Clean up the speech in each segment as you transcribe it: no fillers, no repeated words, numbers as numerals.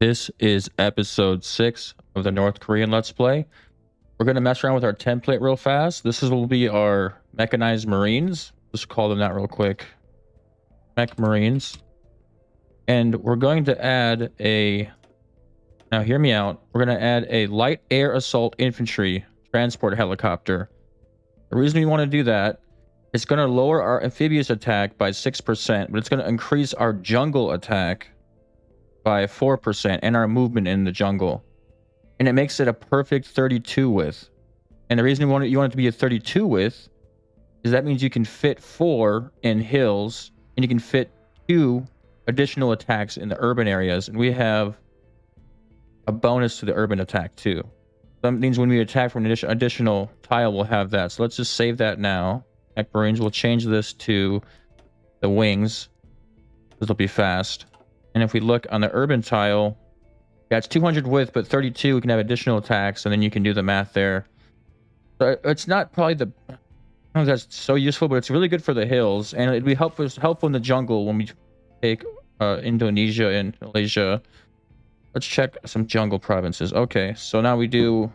This is episode 6 of the North Korean Let's Play. We're going to mess around with our template real fast. Will be our mechanized Marines. Just call them that real quick. Mech Marines. And we're going to add a... Now hear me out. We're going to add a light air assault infantry transport helicopter. The reason we want to do that, it's going to lower our amphibious attack by 6%, but it's going to increase our jungle attack by 4% and our movement in the jungle. And it makes it a perfect 32 width. And the reason you want it to be a 32 width is that means you can fit 4 in hills and you can fit 2 additional attacks in the urban areas. And we have a bonus to the urban attack too. That means when we attack from an additional tile, we'll have that. So let's just save that now. Mech Marines, we'll change this to the wings. This will be fast. And if we look on the urban tile, yeah, it's 200 width, but 32, we can have additional attacks, and then you can do the math there. So it's not probably I don't know if that's so useful, but it's really good for the hills, and it'd be helpful in the jungle when we take Indonesia and Malaysia. Let's check some jungle provinces. Okay, so now we do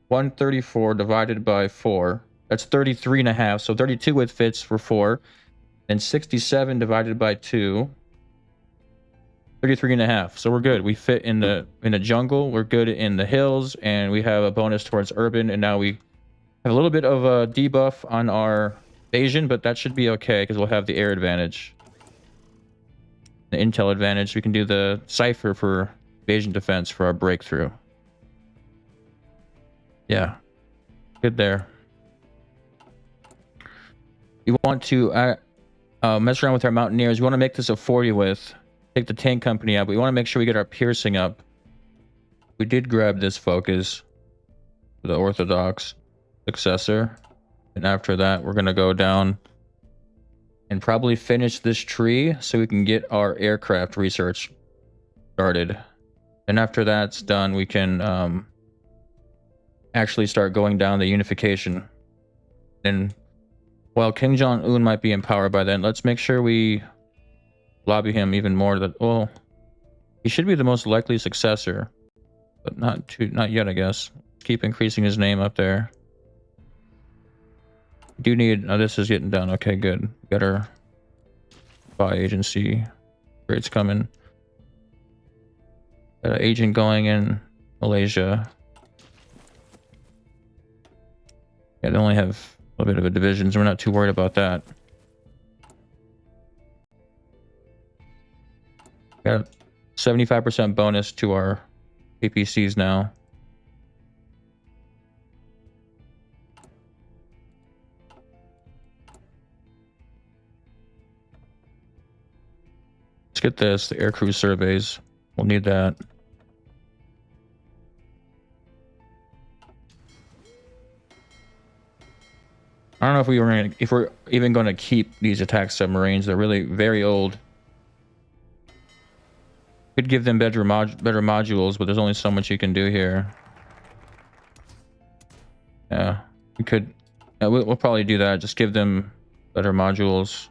134 divided by 4. That's 33.5, so 32 width fits for 4. And 67 divided by 2. 33.5. So we're good. We fit in the jungle. We're good in the hills, and we have a bonus towards urban. And now we have a little bit of a debuff on our evasion, but that should be okay because we'll have the air advantage, the intel advantage. We can do the cipher for evasion defense for our breakthrough. Yeah, good there. We want to mess around with our mountaineers. We want to make this a 40 width. Take the tank company out, but we want to make sure we get our piercing up. We did grab this focus, the orthodox successor, and after that we're going to go down and probably finish this tree so we can get our aircraft research started. And after that's done, we can actually start going down the unification. And while Kim Jong Un might be in power by then, let's make sure we lobby him even more. That, well, he should be the most likely successor, but not yet, I guess. Keep increasing his name up there. We do need... Oh, this is getting done. Okay, good. Got our spy agency rates coming. Got an agent going in Malaysia. Yeah, they only have a little bit of a division, so we're not too worried about that. Got 75% bonus to our APCs now. Let's get this, the aircrew surveys. We'll need that. I don't know if we're even going to keep these attack submarines. They're really very old. Could give them better modules, but there's only so much you can do here. Yeah, we could. Yeah, we'll probably do that. Just give them better modules,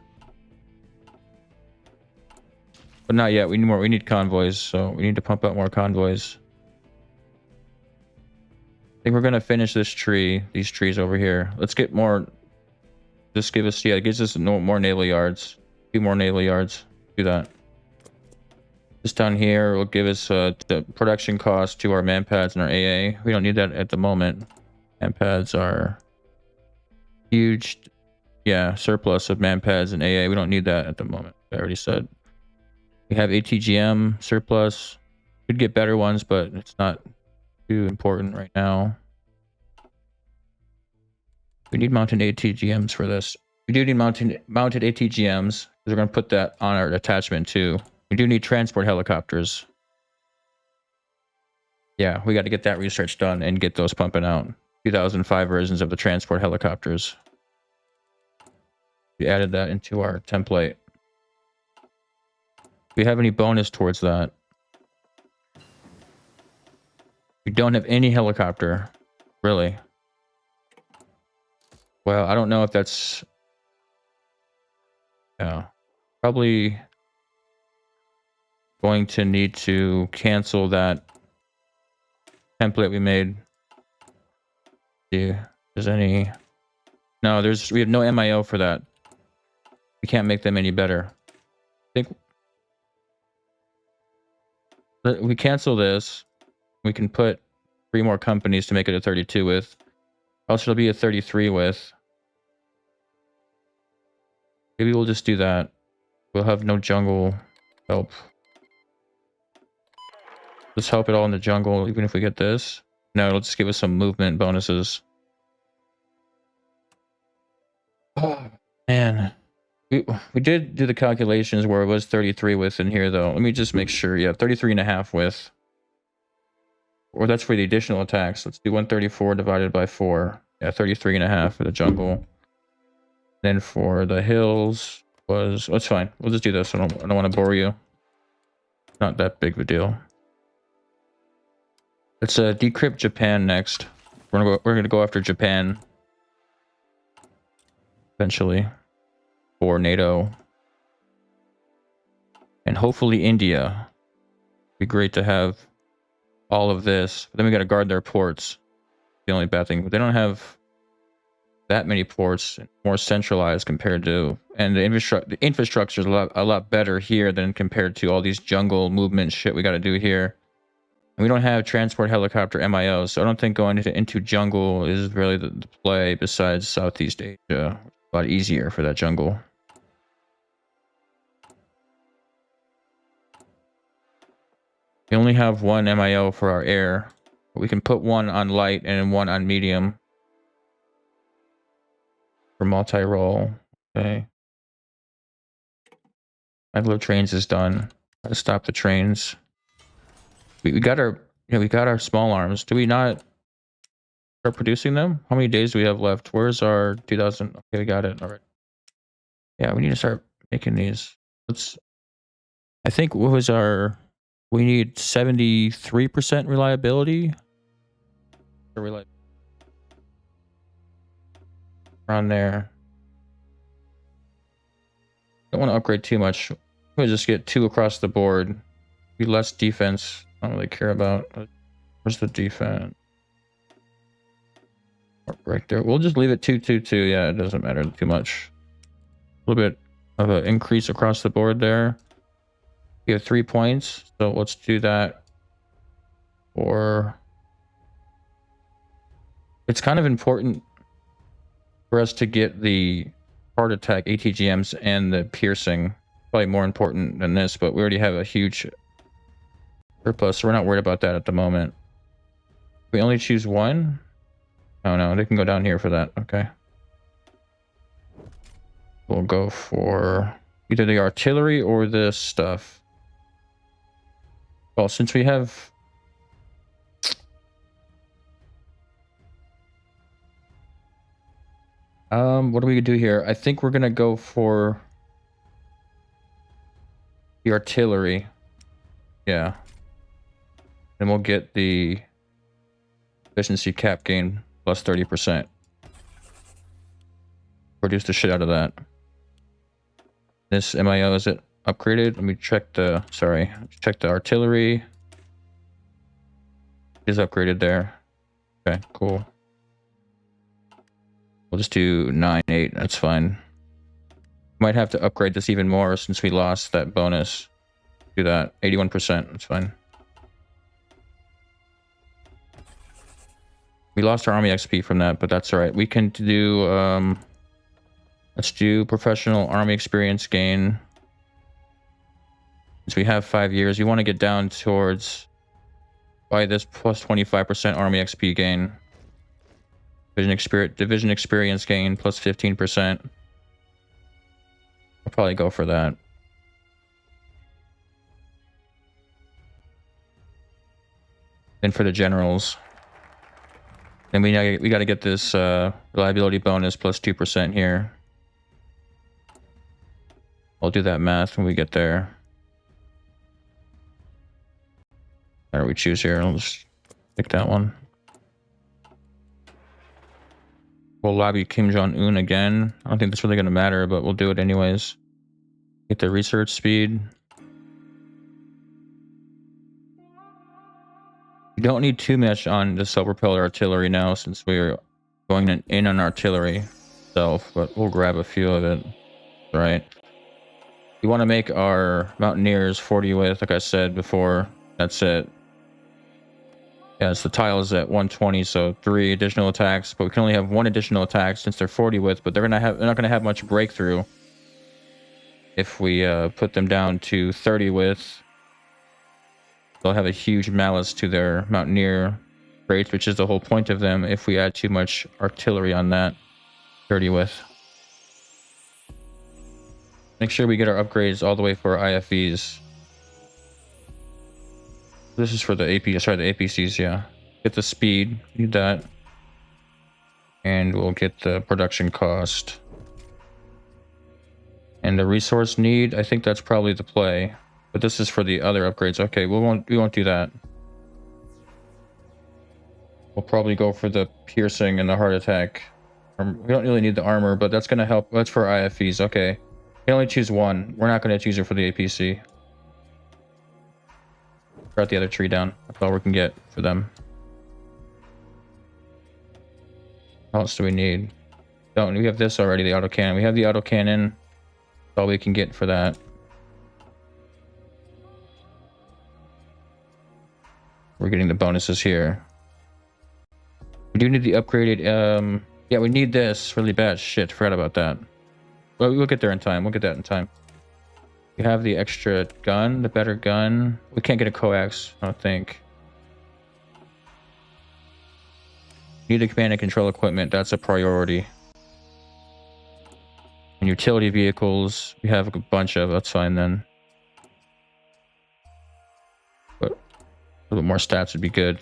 but not yet. We need more. We need convoys, so we need to pump out more convoys. I think we're gonna finish this tree. These trees over here. Let's get more. Just give us, yeah, it gives us more naval yards. 2 more naval yards. Do that. This down here will give us the production cost to our manpads and our AA. We don't need that at the moment. Manpads are huge. Yeah, surplus of manpads and AA. We don't need that at the moment. I already said. We have ATGM surplus. Could get better ones, but it's not too important right now. We need mounted ATGMs for this. We do need mounted ATGMs because we're going to put that on our attachment too. We do need transport helicopters. Yeah, we got to get that research done and get those pumping out. 2005 versions of the transport helicopters. We added that into our template. Do we have any bonus towards that? We don't have any helicopter. Really? Well, I don't know if that's... Yeah. Probably... going to need to cancel that template we made. Yeah, there's any... No, we have no MIO for that. We can't make them any better. I think we cancel this. We can put 3 more companies to make it a 32 with. Also, it'll be a 33 with. Maybe we'll just do that. We'll have no jungle help. Let's help it all in the jungle, even if we get this. No, it'll just give us some movement bonuses. Oh, man. We did do the calculations where it was 33 with in here, though. Let me just make sure. Yeah, 33.5 with. Or that's for the additional attacks. Let's do 134 divided by 4. Yeah, 33.5 for the jungle. Then for the hills was... That's fine. We'll just do this. I don't want to bore you. Not that big of a deal. Let's decrypt Japan next. We're gonna go after Japan eventually, for NATO, and hopefully India. It'd be great to have all of this. But then we gotta guard their ports. The only bad thing, but they don't have that many ports. More centralized compared to, and the infrastructure is a lot better here than compared to all these jungle movement shit we gotta do here. We don't have transport helicopter MIO, so I don't think going into jungle is really the play besides Southeast Asia. A lot easier for that jungle. We only have 1 MIO for our air. But we can put 1 on light and 1 on medium. For multi-role. Okay. Maglev trains is done. Gotta stop the trains. We got our, we got our small arms. Do we not start producing them? How many days do we have left? Where's our 2000? Okay, we got it. All right. Yeah, we need to start making these. I think what was our... We need 73% reliability. Around there. Don't want to upgrade too much. We'll just get 2 across the board. Be less defense. I don't really care about. Where's the defense? Right there. We'll just leave it 2-2-2. Yeah, it doesn't matter too much. A little bit of an increase across the board there. We have 3 points, so let's do that. Or it's kind of important for us to get the heart attack ATGMs and the piercing. Probably more important than this, but we already have a huge surplus, so we're not worried about that at the moment. We only choose 1. Oh no, they can go down here for that. Okay. We'll go for either the artillery or this stuff. Well, since we have... what do we do here? I think we're gonna go for the artillery. Yeah. And we'll get the efficiency cap gain plus 30%. Produce the shit out of that. This MIO, is it upgraded? Let me check the... Sorry. Check the artillery. It is upgraded there. Okay, cool. We'll just do 9-8. That's fine. Might have to upgrade this even more since we lost that bonus. Do that. 81%. That's fine. We lost our army XP from that, but that's all right. We can do... let's do professional army experience gain. Since we have 5 years, we want to get down towards... By this plus 25% army XP gain. Division experience gain plus 15%. I'll probably go for that. Then for the generals, then we got to get this reliability bonus plus 2% here. I'll do that math when we get there. What do we choose here? I'll just pick that one. We'll lobby Kim Jong Un again. I don't think that's really going to matter, but we'll do it anyways. Get the research speed. don't need too much on the self-propelled artillery now, since we're going in on artillery itself, but we'll grab a few of it. Right. We want to make our mountaineers 40 width, like I said before. That's it. Yeah, the tile is at 120, so 3 additional attacks, but we can only have 1 additional attack since they're 40 width, but they're not gonna have much breakthrough if we put them down to 30 width. They'll have a huge malice to their mountaineer traits, which is the whole point of them if we add too much artillery on that 30 width. Make sure we get our upgrades all the way for our IFVs. This is for the the APCs, yeah. Get the speed, need that. And we'll get the production cost. And the resource need, I think that's probably the play. But this is for the other upgrades. Okay, we won't do that. We'll probably go for the piercing and the heart attack. We don't really need the armor, but that's gonna help. That's for IFVs, okay. We can only choose one. We're not gonna choose it for the APC. Cut the other tree down. That's all we can get for them. What else do we need? Don't we have this already, the autocannon. We have the autocannon. That's all we can get for that. We're getting the bonuses here. We do need the upgraded yeah, we need this really bad. Shit, forgot about that. Well, we'll get there in time. We'll get that in time. We have the extra gun, the better gun. We can't get a coax, I don't think. Need the command and control equipment. That's a priority. And utility vehicles, we have a bunch of. That's fine then. But a little bit more stats would be good.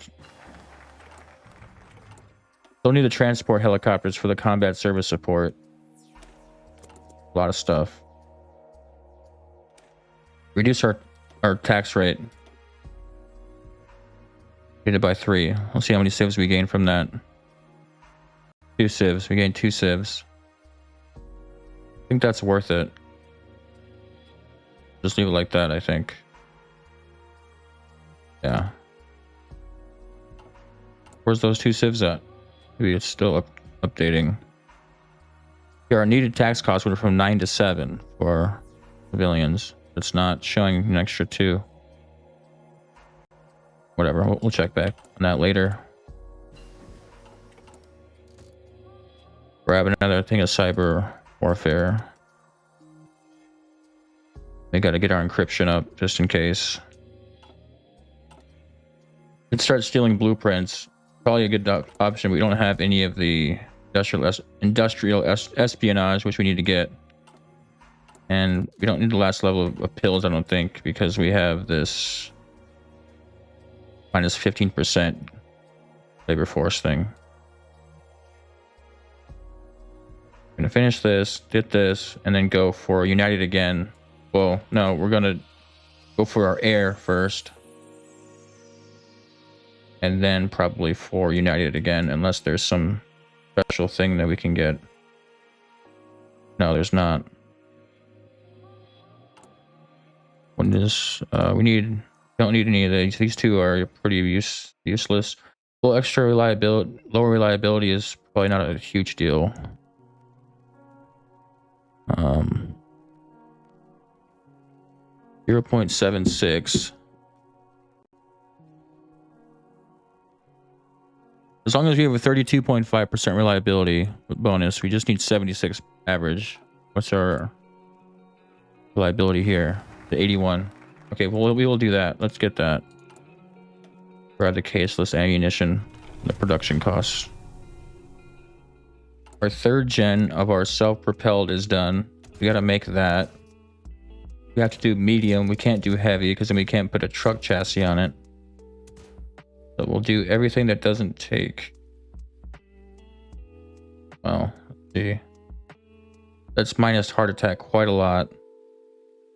Don't need the transport helicopters for the combat service support. A lot of stuff. Reduce our tax rate. Get it by 3. We'll see how many civs we gain from that. 2 civs. We gain 2 civs. I think that's worth it. Just leave it like that, I think. Yeah. Where's those 2 civs at? Maybe it's still updating. Here, our needed tax costs went from 9 to 7 for civilians. It's not showing an extra 2. Whatever, we'll check back on that later. Grab another thing of cyber warfare. We gotta get our encryption up just in case. Could start stealing blueprints. Probably a good option. We don't have any of the industrial espionage, which we need to get. And we don't need the last level of pills, I don't think, because we have this minus 15% labor force thing. I'm gonna finish this, get this, and then go for United again. Well, no, we're gonna go for our air first. And then probably for United again, unless there's some special thing that we can get. No, there's not. When this, don't need any of these. These 2 are pretty useless. Well, extra reliability, lower reliability is probably not a huge deal. 0.76. As long as we have a 32.5% reliability bonus, we just need 76 average. What's our reliability here? The 81. Okay, well, we will do that. Let's get that. Grab the caseless ammunition, the production costs. Our 3rd gen of our self-propelled is done. We gotta make that. We have to do medium. We can't do heavy because then we can't put a truck chassis on it. So we'll do everything that doesn't take. Well, let's see. That's minus heart attack quite a lot.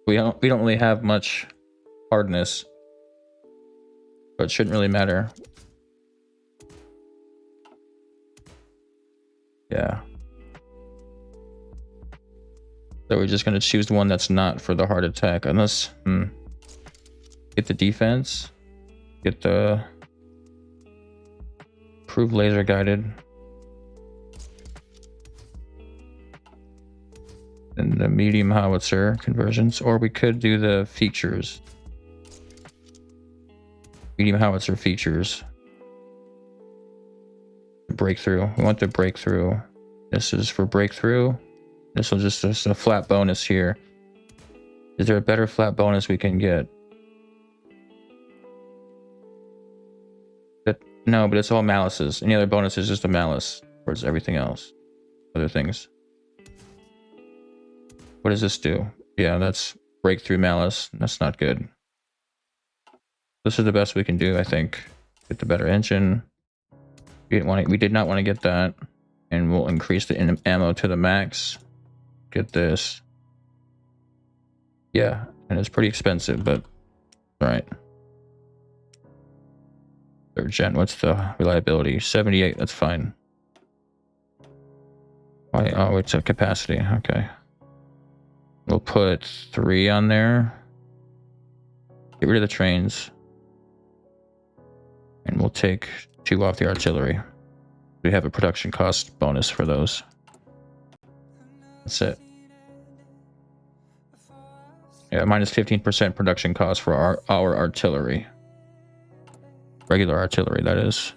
We don't really have much hardness, but it shouldn't really matter. Yeah. So we're just gonna choose one that's not for the heart attack, unless get the defense, get the Improved laser guided. And the medium howitzer conversions, or we could do the features. Medium howitzer features. Breakthrough. We want the breakthrough. This is for breakthrough. This will just a flat bonus here. Is there a better flat bonus we can get? No, but it's all malices. Any other bonus is just a malice towards everything else. Other things. What does this do? Yeah, that's breakthrough malice. That's not good. This is the best we can do, I think. Get the better engine. We did not want to get that. And we'll increase the ammo to the max. Get this. Yeah, and it's pretty expensive, but alright. Third gen, what's the reliability? 78, that's fine. Why? Oh, it's a capacity. Okay. We'll put 3 on there. Get rid of the trains. And we'll take 2 off the artillery. We have a production cost bonus for those. That's it. Yeah, minus 15% production cost for our artillery. Regular artillery, that is.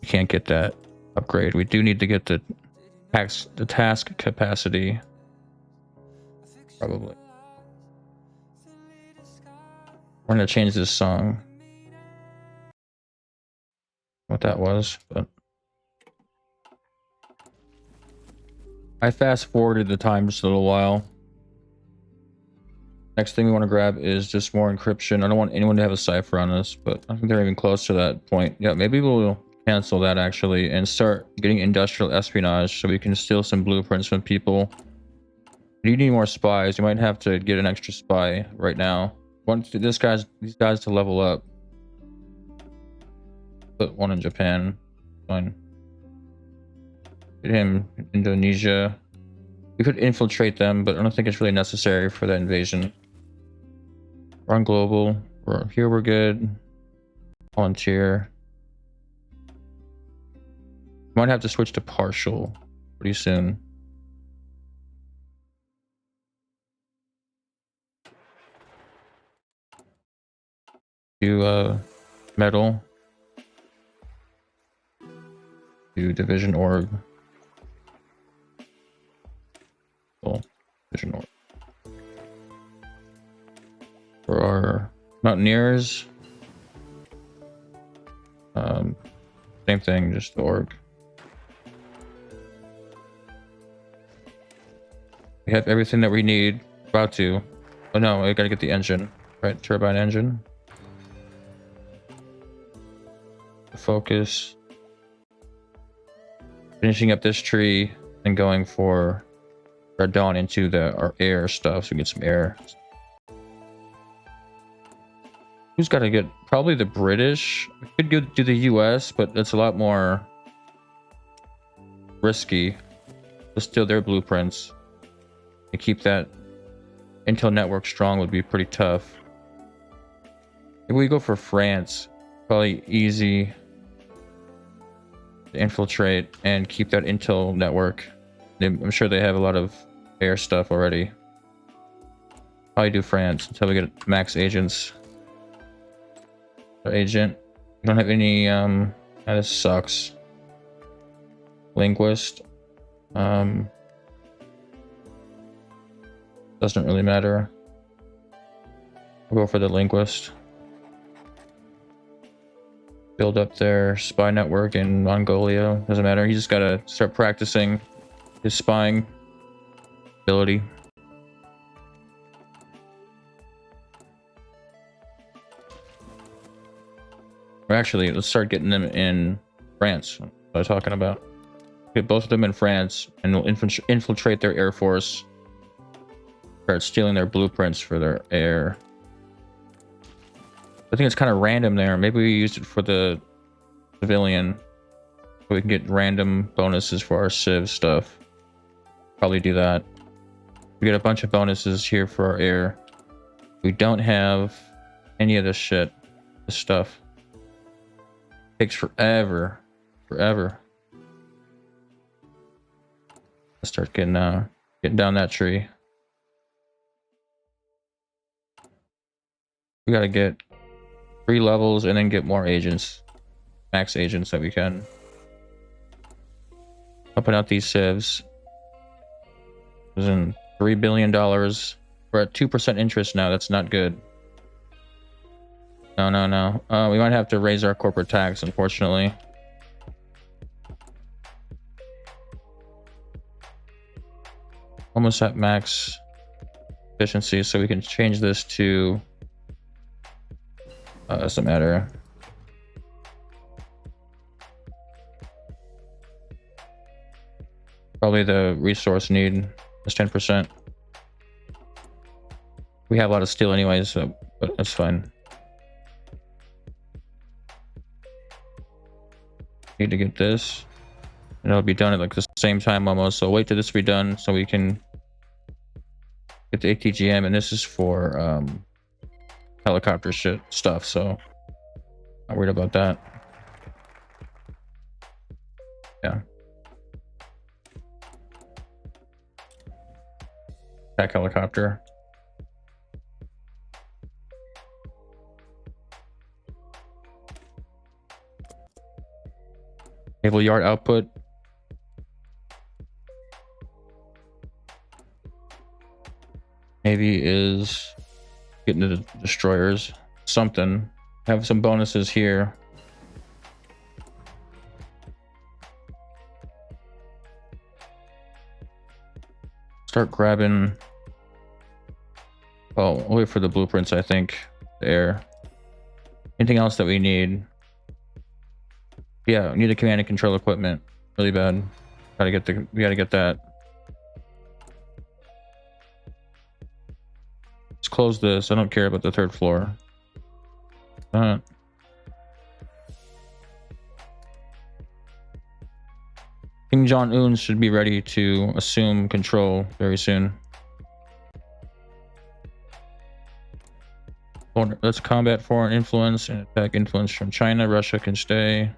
We can't get that upgrade. We do need to get the task capacity. Probably. We're gonna change this song. What that was, but I fast forwarded the time just a little while. Next thing we want to grab is just more encryption. I don't want anyone to have a cipher on us, but I think they're even close to that point. Yeah, maybe we'll cancel that actually and start getting industrial espionage so we can steal some blueprints from people. You need more spies. You might have to get an extra spy right now. Want these guys to level up. Put 1 in Japan. Fine. Get him in Indonesia. We could infiltrate them, but I don't think it's really necessary for the invasion. Run global. We're good. Volunteer. Might have to switch to partial pretty soon. Do metal. Do division org. Cool. Division org. For our mountaineers, same thing, just org. We have everything that we need. About to. Oh no, I gotta get the engine. Right, turbine engine. Focus. Finishing up this tree and going for our dawn into our air stuff so we get some air. Who's got to get? Probably the British. We could go do the US, but it's a lot more risky. But still, their blueprints. To keep that Intel network strong would be pretty tough. If we go for France, probably easy to infiltrate and keep that Intel network. I'm sure they have a lot of air stuff already. Probably do France until we get max agents. Agent. We don't have any this sucks. Linguist. Doesn't really matter. We'll go for the linguist. Build up their spy network in Mongolia. Doesn't matter. He just gotta start practicing his spying ability. Or actually, let's start getting them in France. What am I talking about? Get both of them in France, and we'll infiltrate their air force. Start stealing their blueprints for their air. I think it's kind of random there. Maybe we used it for the civilian. So we can get random bonuses for our civ stuff. Probably do that. We get a bunch of bonuses here for our air. We don't have any of this shit. This stuff. Takes forever. Forever. Let's start getting down that tree. We gotta get 3 levels and then get more agents. Max agents that we can. Pumping out these civs. Losing $3 billion. We're at 2% interest now. That's not good. No, no, no. We might have to raise our corporate tax, unfortunately. Almost at max efficiency, so we can change this to... doesn't matter. Probably the resource need is 10%. We have a lot of steel anyways, so but that's fine. Need to get this. And it'll be done at like the same time almost. So wait till this be done so we can get the ATGM, and this is for helicopter stuff, so not worried about that. Yeah. Attack helicopter. Naval yard output. Navy is getting the destroyers. Something. Have some bonuses here. Start grabbing. Oh, we'll wait for the blueprints, I think. There. Anything else that we need? Yeah, we need a command and control equipment. Really bad. We gotta get that. Let's close this. I don't care about the 3rd floor. King Jong Un should be ready to assume control very soon. Let's combat foreign influence and attack influence from China. Russia can stay.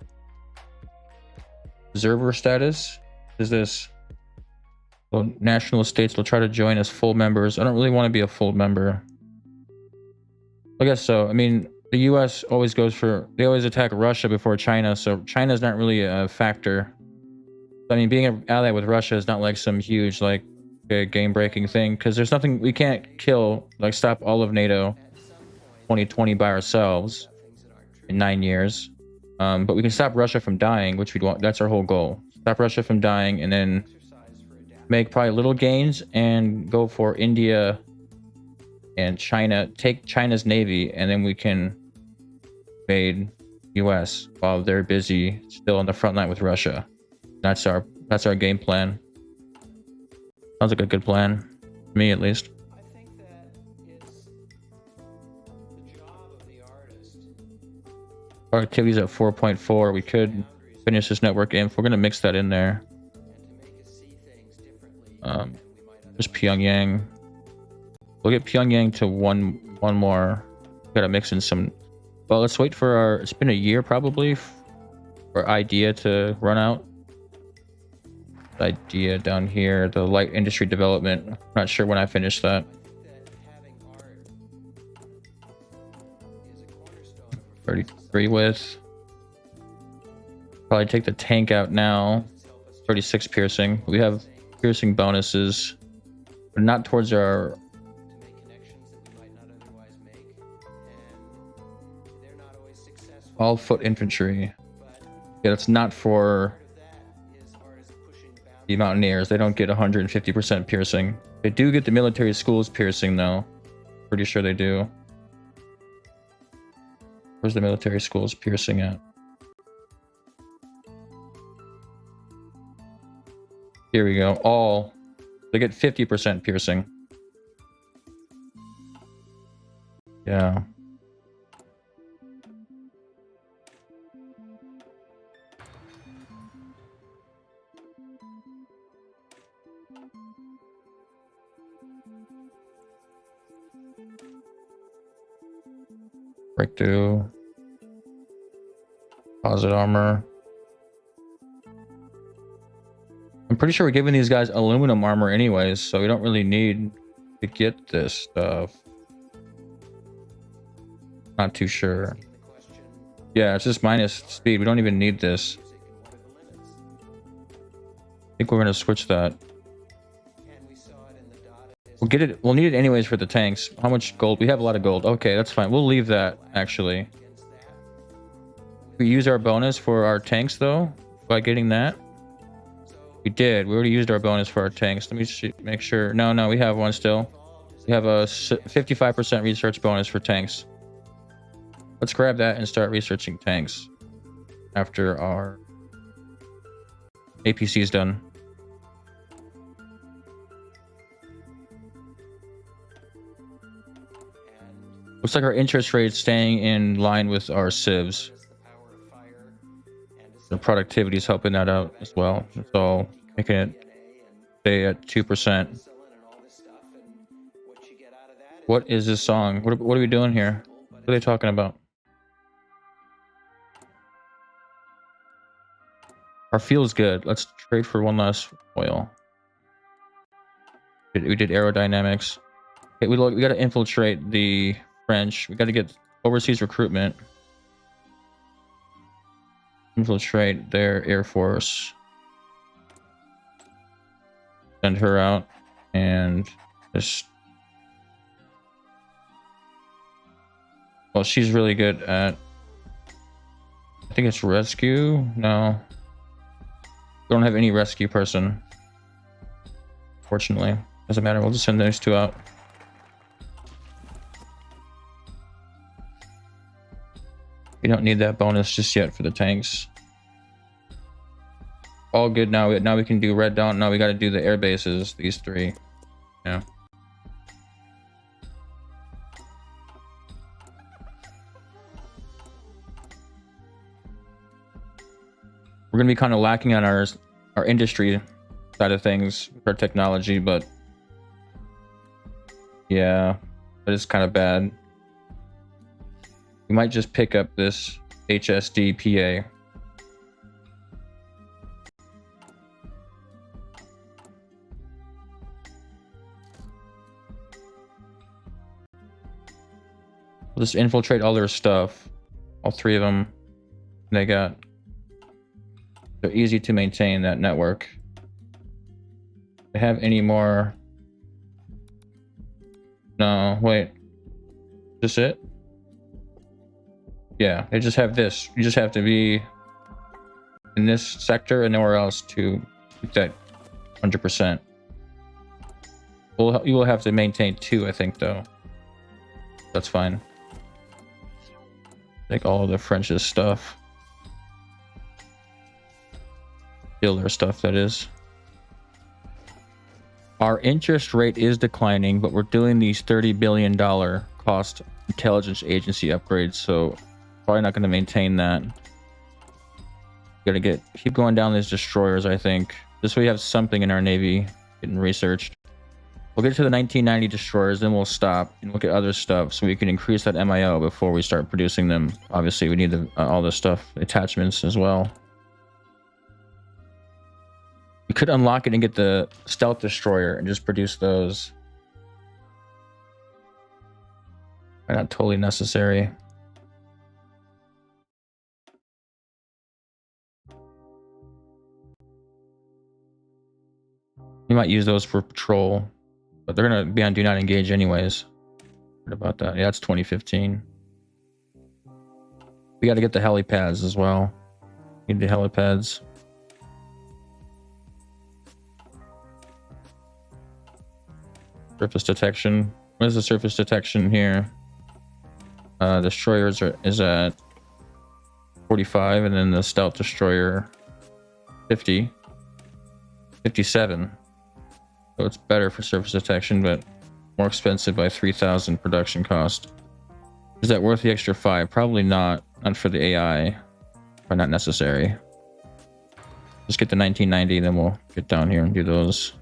Observer status is this. Well, national states will try to join as full members. I don't really want to be a full member. I guess so. I mean, the US always goes for... They always attack Russia before China, so China's not really a factor. I mean, being an ally with Russia is not like some huge, like, game-breaking thing, because there's nothing... We can't kill, like, stop all of NATO 2020 by ourselves in 9 years. But we can stop Russia from dying, which we'd want. That's our whole goal. Stop Russia from dying, and then make probably little gains and go for India and China. Take China's navy, and then we can invade US while they're busy still on the front line with Russia. That's our game plan. Sounds like a good plan, to me at least. Our activity's at 4.4. We could finish this network inf. We're gonna mix that in there. Just Pyongyang. We'll get Pyongyang to one more. Gotta mix in some. Well, let's wait for our. It's been a year probably for idea to run out. Idea down here, the light industry development. Not sure when I finish that. 33 with. Probably take the tank out now. 36 piercing. We have piercing bonuses, but not towards our... All foot infantry. Yeah, that's not for the mountaineers. They don't get 150% piercing. They do get the military schools piercing though. Pretty sure they do. Where's the military schools piercing at? Here we go. All. They get 50% piercing. Yeah. Breakthrough. Composite armor. I'm pretty sure we're giving these guys aluminum armor anyways, so we don't really need to get this stuff. Not too sure. Yeah, it's just minus speed. We don't even need this. I think we're gonna switch that. We'll get it. We'll need it anyways for the tanks. How much gold? We have a lot of gold. Okay, that's fine. We'll leave that actually. We use our bonus for our tanks though by getting that. We did. We already used our bonus for our tanks. Let me make sure. No, we have one still. We have a 55% research bonus for tanks. Let's grab that and start researching tanks after our APC is done. Looks like our interest rate's staying in line with our civs. The productivity is helping that out as well. So making it stay at 2%. What is this song? What are we doing here? What are they talking about? Our field's good. Let's trade for one last oil. We did aerodynamics. Okay, we got to infiltrate the French. We got to get overseas recruitment. Infiltrate their air force. Send her out and just. Well, she's really good at. I think it's rescue. No. We don't have any rescue person. Fortunately, doesn't matter. We'll just send those two out. We don't need that bonus just yet for the tanks. All good now. Now we can do Red Dawn. Now we got to do the air bases. These three. Yeah. We're gonna be kind of lacking on our industry side of things for technology, but yeah, that is kind of bad. We might just pick up this HSDPA. We'll just infiltrate all their stuff. All three of them. They're easy to maintain that network. They have any more? No, wait. Is this it? Yeah, they just have this. You just have to be in this sector and nowhere else to keep that 100%. You will have to maintain 2, I think, though. That's fine. Take all of the French's stuff. Steal their stuff, that is. Our interest rate is declining, but we're doing these $30 billion cost intelligence agency upgrades, so probably not going to maintain that. Gotta keep going down these destroyers, I think. This way we have something in our navy getting researched. We'll get to the 1990 destroyers, then we'll stop and look at other stuff so we can increase that MIO before we start producing them. Obviously, we need all this stuff, attachments as well. We could unlock it and get the stealth destroyer and just produce those. They're not totally necessary. You might use those for patrol, but they're gonna be on do not engage anyways. What about that? Yeah, it's 2015. We got to get the helipads as well. Need the helipads. Surface detection. What is the surface detection here? Destroyers is at 45, and then the stealth destroyer 50. 57. So it's better for surface detection, but more expensive by 3,000 production cost. Is that worth the extra 5? Probably not. Not for the AI. Probably not necessary. Just get the 1990, then we'll get down here and do those.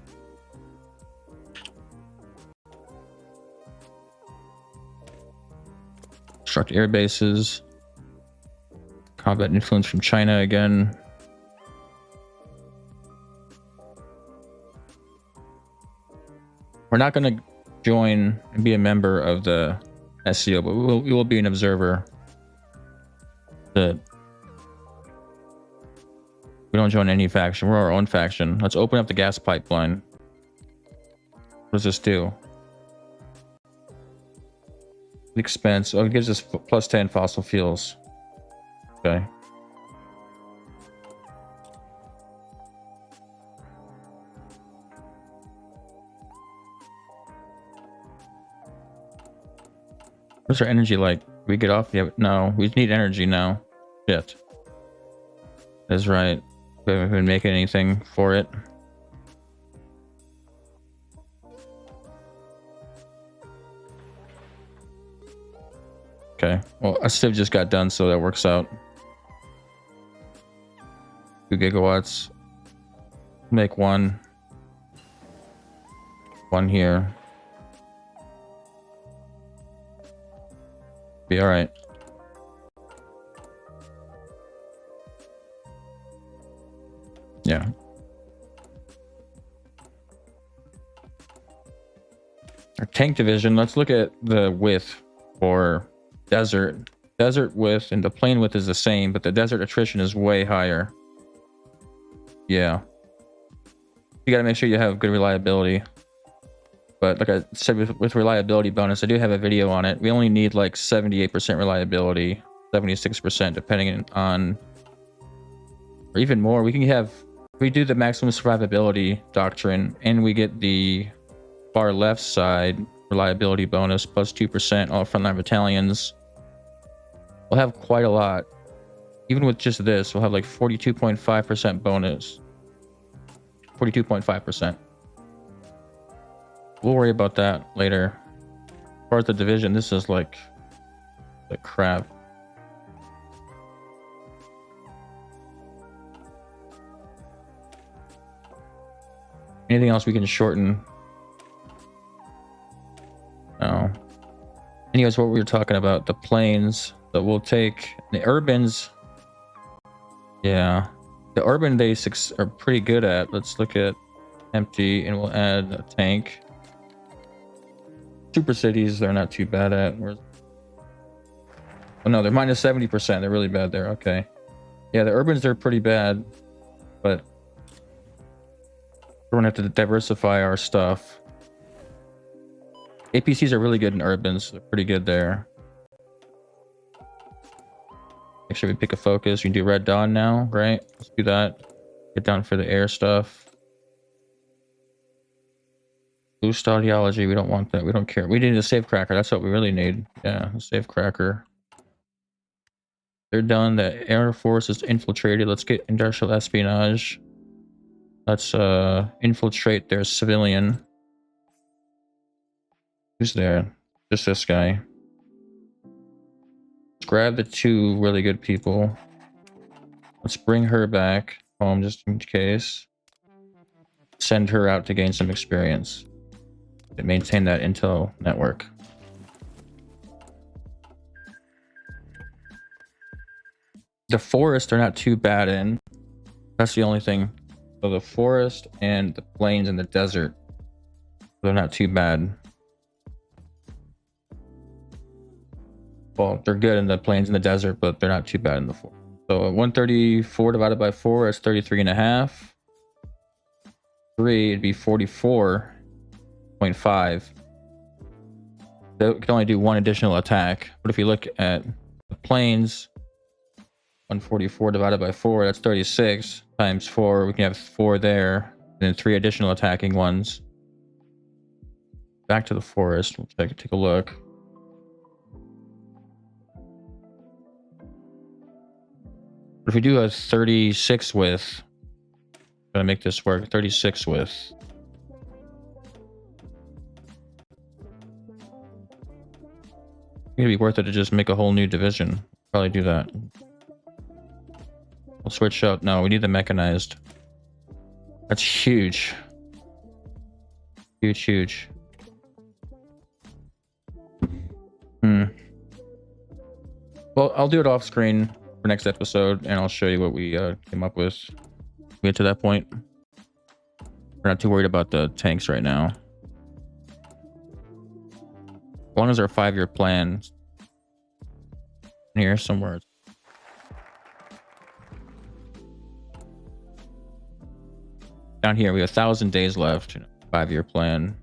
Construct air bases. Combat influence from China again. We're not going to join and be a member of the SCO, but we will be an observer. We don't join any faction. We're our own faction. Let's open up the gas pipeline. What does this do? Expense. Oh, it gives us plus 10 fossil fuels. Okay. What's our energy like? We get off? Yeah, no, we need energy now. Shit. That's right. We haven't been making anything for it. Okay. Well, a civ just got done, so that works out. 2 gigawatts. Make one. One here. Be all right. Yeah. Our tank division, let's look at the width for desert. Desert width and the plain width is the same, but the desert attrition is way higher. Yeah. You gotta make sure you have good reliability. But like I said, with reliability bonus, I do have a video on it. We only need like 78% reliability, 76% depending on, or even more. We can have, if we do the maximum survivability doctrine and we get the far left side reliability bonus plus 2% all frontline battalions, we'll have quite a lot. Even with just this, we'll have like 42.5% bonus. 42.5%. We'll worry about that later. As far as the division, this is like the crap. Anything else we can shorten? No. Anyways, what we were talking about, the plains that we'll take, the urbans. Yeah, the urban they are pretty good at. Let's look at empty and we'll add a tank. Super cities, they're not too bad at. Oh no, they're minus 70%. They're really bad there. Okay. Yeah, the urbans, they're pretty bad, but we're gonna have to diversify our stuff. APCs are really good in urbans. They're pretty good there. Make sure we pick a focus. You can do Red Dawn now, right? Let's do that. Get down for the air stuff. Boost ideology, we don't want that. We don't care. We need a safe cracker. That's what we really need. Yeah, a safe cracker. They're done. The Air Force is infiltrated. Let's get industrial espionage. Let's infiltrate their civilian. Who's there? Just this guy. Let's grab the 2 really good people. Let's bring her back home just in case. Send her out to gain some experience. To maintain that intel network. The forest are not too bad in. That's the only thing. So the forest and the plains and the desert, they're not too bad. Well, they're good in the plains and the desert, but they're not too bad in the forest. So 134 divided by 4 is 33.5. 3, it'd be 44.5. They can only do 1 additional attack. But if you look at the plains, 144 divided by 4, that's 36 times 4. We can have 4 there, and then 3 additional attacking ones. Back to the forest. We'll take a look. But if we do a 36 width, I'm gonna make this work. 36 width. It'd be worth it to just make a whole new division. Probably do that. We'll switch out. No, we need the mechanized. That's huge. Huge. Well, I'll do it off screen. for next episode, and I'll show you what we came up with. We get to that point. We're not too worried about the tanks right now. As long as our 5-year plan here somewhere. Down here, we have 1,000 days left. 5-year plan.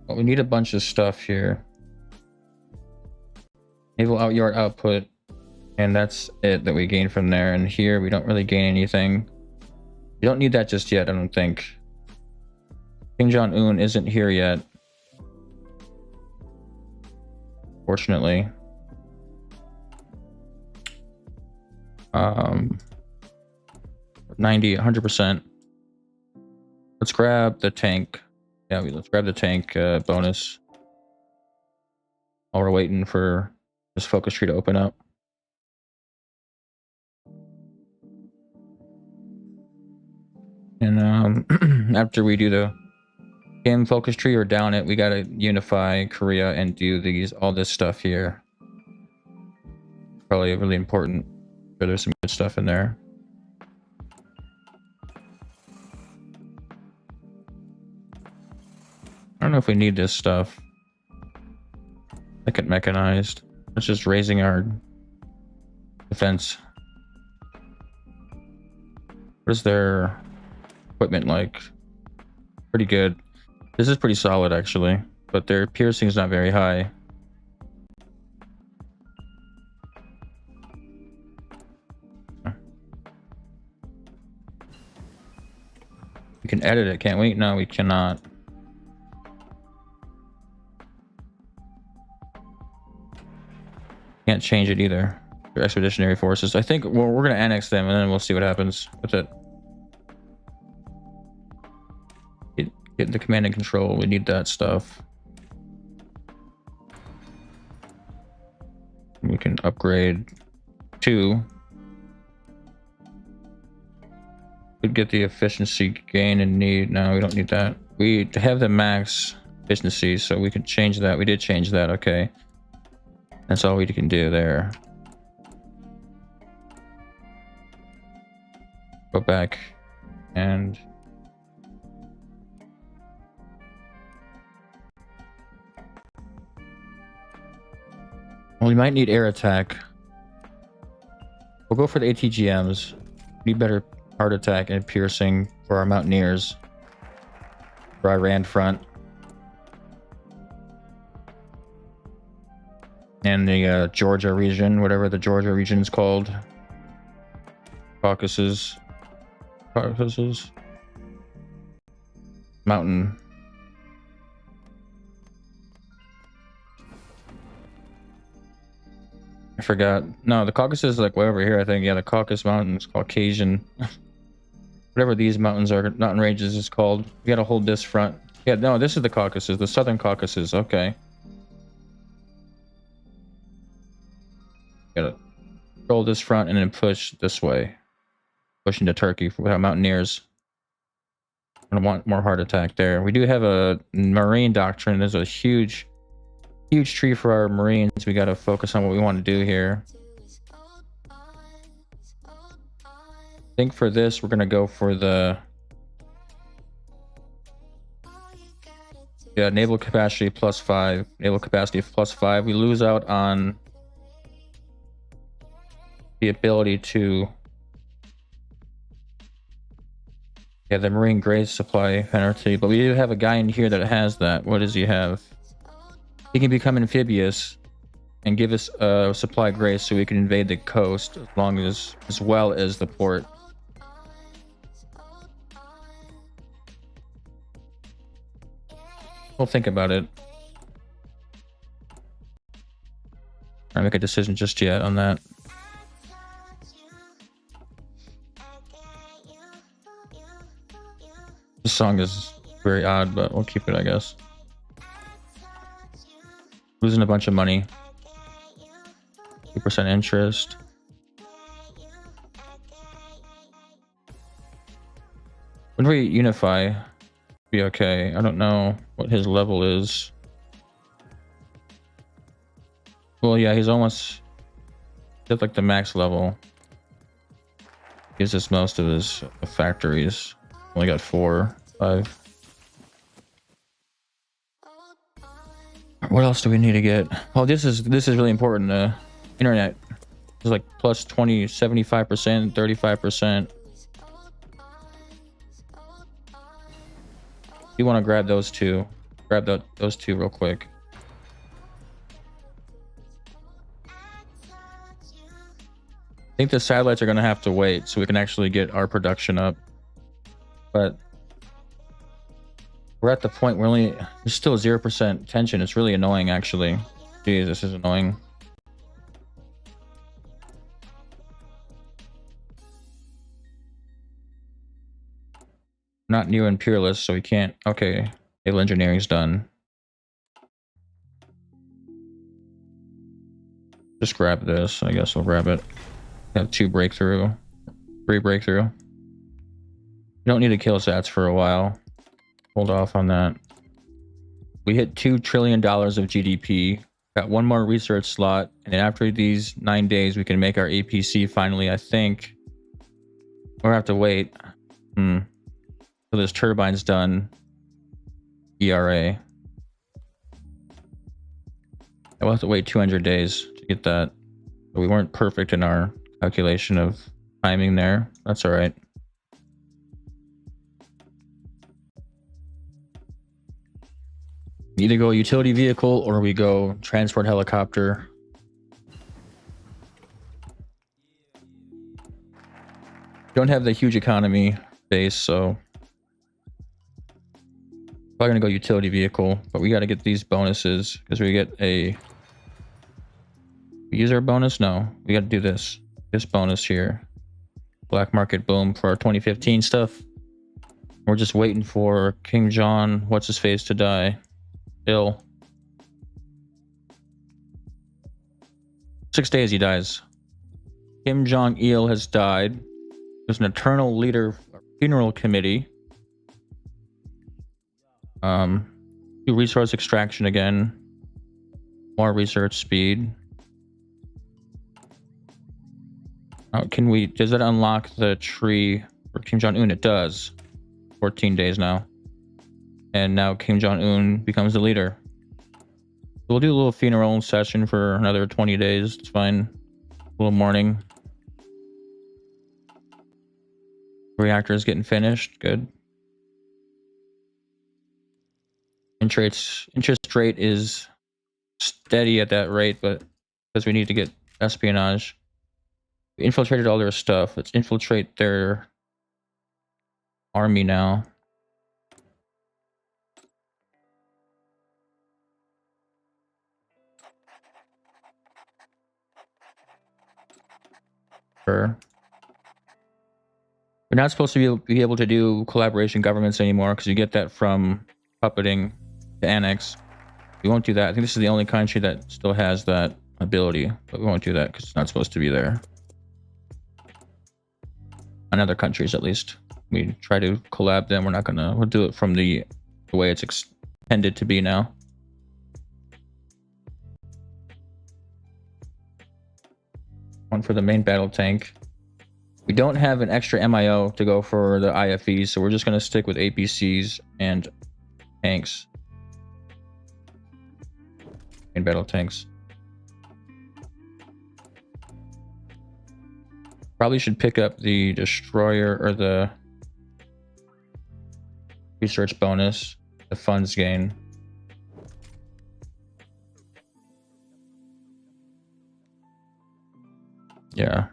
Well, we need a bunch of stuff here. Naval out-yard output. And that's it that we gain from there. And here, we don't really gain anything. We don't need that just yet, I don't think. King Jong Un isn't here yet. Fortunately. 90, 100%. Let's grab the tank. Yeah, let's grab the tank bonus. While we're waiting for this focus tree to open up. And after we do the game focus tree or down it, we gotta unify Korea and do all this stuff here. Probably really important. Sure, there's some good stuff in there. I don't know if we need this stuff. Like it mechanized. It's just raising our defense. What is their equipment like? Pretty good. This is pretty solid actually, but their piercing is not very high. We can edit it, can't we? No, we cannot. Can't change it either. Your expeditionary forces. I think we're gonna annex them and then we'll see what happens with it. Get the command and control. We need that stuff. We can upgrade 2. Could get the efficiency gain and need. No, we don't need that. We have the max efficiency, so we can change that. We did change that. Okay. That's all we can do there. Go back and well, we might need air attack. We'll go for the ATGMs. Need better heart attack and piercing for our mountaineers. For our Iran front. And the Georgia region, whatever the Georgia region is called. Caucasus. Mountain. I forgot. No, the Caucasus is like way over here, I think. Yeah, the Caucasus Mountains, Caucasian. Whatever these mountains are, mountain ranges is called. We gotta hold this front. Yeah, no, this is the Caucasus, the Southern Caucasus. Okay. Gotta control this front and then push this way. Push into Turkey for our mountaineers. I want more heart attack there. We do have a marine doctrine. There's a huge tree for our marines. We got to focus on what we want to do here. I think for this, we're going to go for the naval capacity +5. Naval capacity +5. We lose out on the ability to the marine grace supply penalty, but we do have a guy in here that has that. What does he have? He can become amphibious and give us a supply grace so we can invade the coast as well as the port. We'll think about it. I'll make a decision just yet on that. This song is very odd, but we'll keep it, I guess. Losing a bunch of money. 2% interest. When we unify, be okay. I don't know what his level is. Well, yeah, he's almost at like the max level. Gives us most of his factories. Only got 4, 5. What else do we need to get? Oh, this is really important. Internet is like plus 20, 75%, 35%. You want to grab those two? Grab those two real quick. I think the satellites are gonna have to wait so we can actually get our production up. But we're at the point where there's still 0% tension. It's really annoying, actually. Jeez, this is annoying. Not new imperialist, so we can't. Okay, naval engineering's done. Just grab this. I guess I'll grab it. Have 2 breakthrough, 3 breakthrough. You don't need to kill sats for a while. Hold off on that. We hit $2 trillion of GDP. Got 1 more research slot, and after these 9 days, we can make our APC finally. I think we'll have to wait. So this turbine's done. ERA. We'll have to wait 200 days to get that. But we weren't perfect in our calculation of timing there. That's all right. Either go utility vehicle or we go transport helicopter. Don't have the huge economy base, so probably gonna go utility vehicle, but we got to get these bonuses because we get we use our bonus. No, we got to do this bonus here. Black market boom for our 2015 stuff. We're just waiting for King John, what's his face, to die. Il. 6 days he dies. Kim Jong-il has died. There's an eternal leader funeral committee. Do resource extraction again. More research speed. Does that unlock the tree for Kim Jong-un? It does. 14 days now. And now Kim Jong-un becomes the leader. We'll do a little funeral session for another 20 days. It's fine. A little mourning. Reactor is getting finished. Good. Interest rate is steady at that rate, but because we need to get espionage. We infiltrated all their stuff. Let's infiltrate their army now. Sure. We're not supposed to be able to do collaboration governments anymore because you get that from puppeting to annex. We won't do that. I think this is the only country that still has that ability, but we won't do that because it's not supposed to be there. On other countries, at least. We try to collab them. We'll do it from the way it's intended to be now. One for the main battle tank. We don't have an extra MIO to go for the IFEs, so we're just going to stick with APCs and tanks. Main battle tanks. Probably should pick up the destroyer or the research bonus, the funds gain. Yeah.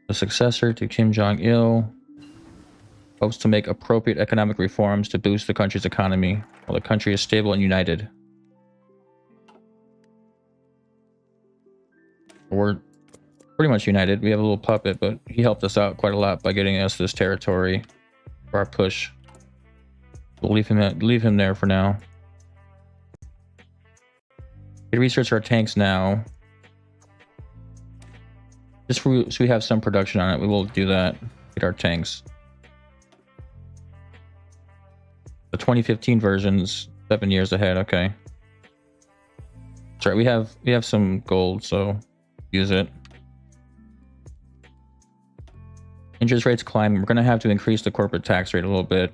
The successor to Kim Jong-il hopes to make appropriate economic reforms to boost the country's economy while the country is stable and united. We're pretty much united. We have a little puppet, but he helped us out quite a lot by getting us this territory for our push. We'll leave him there for now. We research our tanks now. Just so we have some production on it, we will do that. Get our tanks. The 2015 versions 7 years ahead. Okay. That's right. We have some gold, so use it. Interest rates climb. We're gonna have to increase the corporate tax rate a little bit.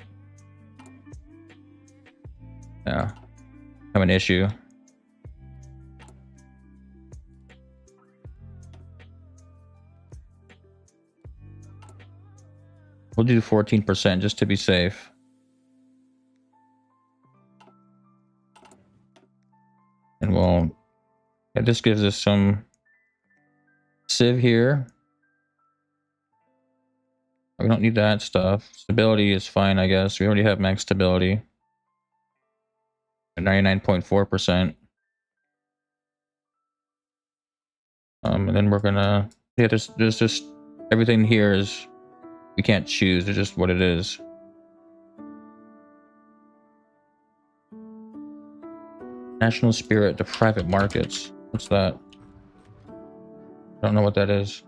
Yeah, have an issue. We'll do 14% just to be safe. And we'll, yeah, this gives us some civ here. We don't need that stuff. Stability is fine, I guess. We already have max stability at 99.4%. And then we're gonna, yeah, there's just everything here is, we can't choose. It's just what it is. National spirit to private markets. What's that? I don't know what that is.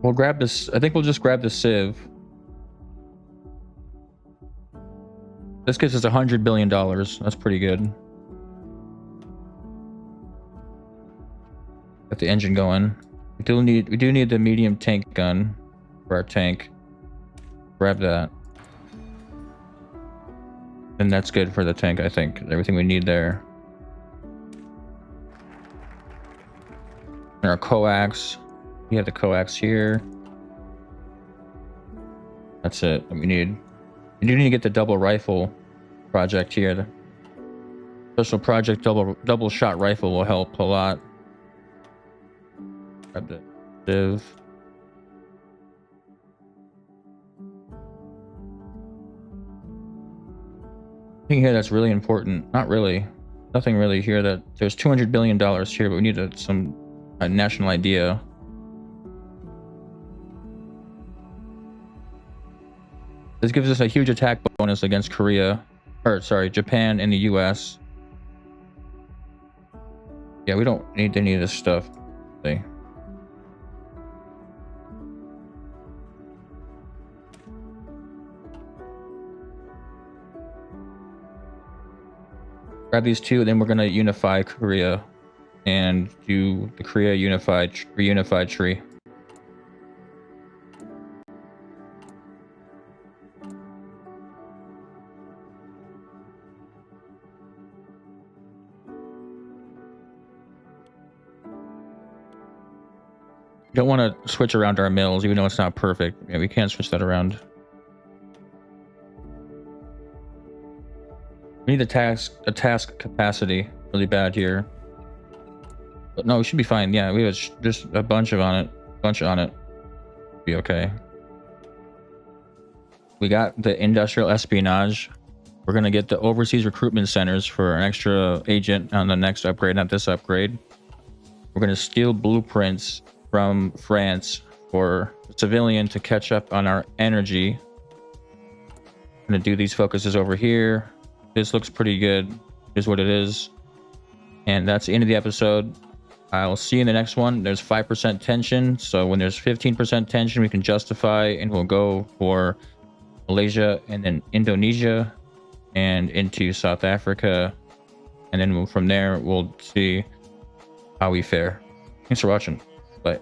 We'll grab this. I think we'll just grab the civ. This gives us $100 billion. That's pretty good. Got the engine going. We do need the medium tank gun for our tank. Grab that. And that's good for the tank, I think. Everything we need there. And our coax. We have the coax here. That's it that we need. We do need to get the double rifle project here. The special project double shot rifle will help a lot. Grab the div. Thing here that's really important. Not really. Nothing really here. That there's $200 billion here, but we need a national idea. This gives us a huge attack bonus against Korea, or sorry, Japan and the US. Yeah, we don't need any of this stuff. See. Grab these two, then we're gonna unify Korea and do the Korea reunified tree. Don't want to switch around our mills, even though it's not perfect. Yeah, we can't switch that around. We need a task capacity really bad here. But no, we should be fine. Yeah, we have just a bunch on it. Be okay. We got the industrial espionage. We're gonna get the overseas recruitment centers for an extra agent on the next upgrade, not this upgrade. We're gonna steal blueprints from France for civilian to catch up on our energy. I'm gonna do these focuses over here. This looks pretty good. Here's what it is. And that's the end of the episode. I'll see you in the next one. There's 5% tension. So when there's 15% tension, we can justify, and we'll go for Malaysia and then Indonesia and into South Africa. And then from there, we'll see how we fare. Thanks for watching. Bye.